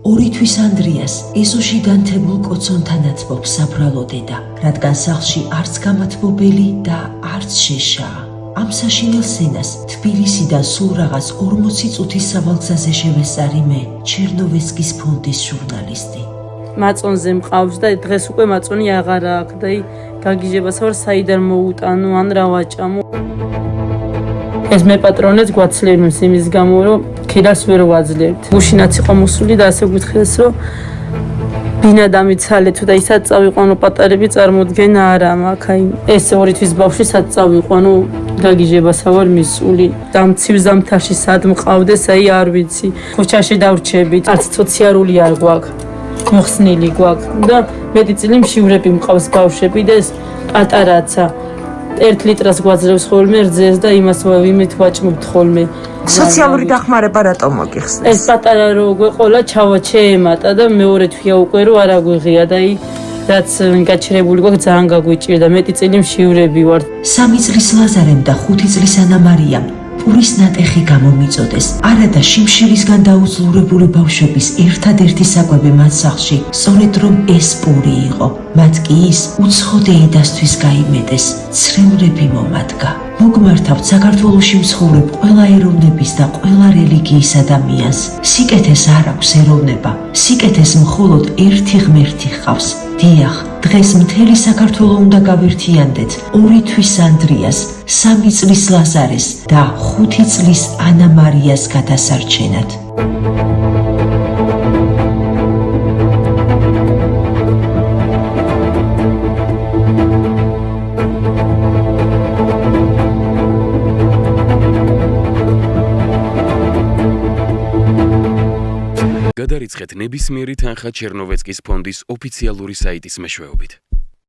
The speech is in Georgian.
ორი თვის ანდრიას ეზოში განთებულ კოცონთანაც მობს საბრალო დედა, რადგან სახლში არც გამათბობელი და არც შეშაა. ამ საშინელ სცენას თბილისიდან სულ რაღაც 40 წუთის სავალგზაზე შევესწარი მე, ჩერნოვეცკის ფონდის ჟურნალისტი. მაწონზე მყავს და დღეს უკვე მაწონი აღარ აქვს და გაგიჟებას ვარ საიდან მოუტანო ან რა ვაჭამო. ეს მე პატრონებს გვაცლებებს იმის გამო რომ ქირას ვერ ვაძლევთ. გუშინაც იყო მოსული და ასე გითხეს რომ ბინა დამიცალე თუ და ისაც წავიყვანო პატარები წარმოდგენა არა მაქვს. აი ეს ორი თვის ბავშვი სად წავიყვანო გაგიჟებასა ვარ მისული. დამცივ ზამთარში სად მყავდეს აი არ ვიცი. ქუჩაში დავრჩებით. არც სოციალური არ გვაქვს. მოხსნილი გვაქვს და მეტი წილი მშივრები მყავს ბავშვები და ეს პატარაცა 1 ლიტრას გვაძლევს ხოლმე რძეს და იმას ვიმით ვაჭმობთ ხოლმე. სოციალური დახმარება რატომ მოგიხსნეს? ეს პატარა რო გვეყოლა ჩავაჩე ემატა და მეორე თვია უკვე რო არ აგვიღია და რაც გაჩერებული გვაქვს ძალიან გაგვიჭირდა მეტი წილი მშივრები ვართ. 3 წლის ლაზარემ და 5 წლის ანა მარიამ პურის ნატეხი გამომიწოდეს. არადა შიმშილისგან დაუძლურებული ბავშვების ერთადერთი საკვები მათ სახლში სწორედ რომ ეს პური იყო. მათ კი ის უცხოდე ედასთვის გაიმეტეს, ცრევრები მომადგა. მოგმართავთ საქართველოში მცხოვრებ ყველა ეროვნების და ყველა რელიგიის ადამიანს. სიკეთეს არ აქვს ეროვნება, სიკეთეს მხოლოდ ერთი ღმერთი ჰყავს. დიახ, დღეს მთელი საქართველო უნდა გავერთიანდეთ 2 თვის ანდრიას, 3 წლის ლაზარეს და 5 წლის ანა მარიას გადასარჩენად. გადარიცხეთ ნებისმიერი თანხა ჩერნოვეცკის ფონდის ოფიციალური საიტის მეშვეობით.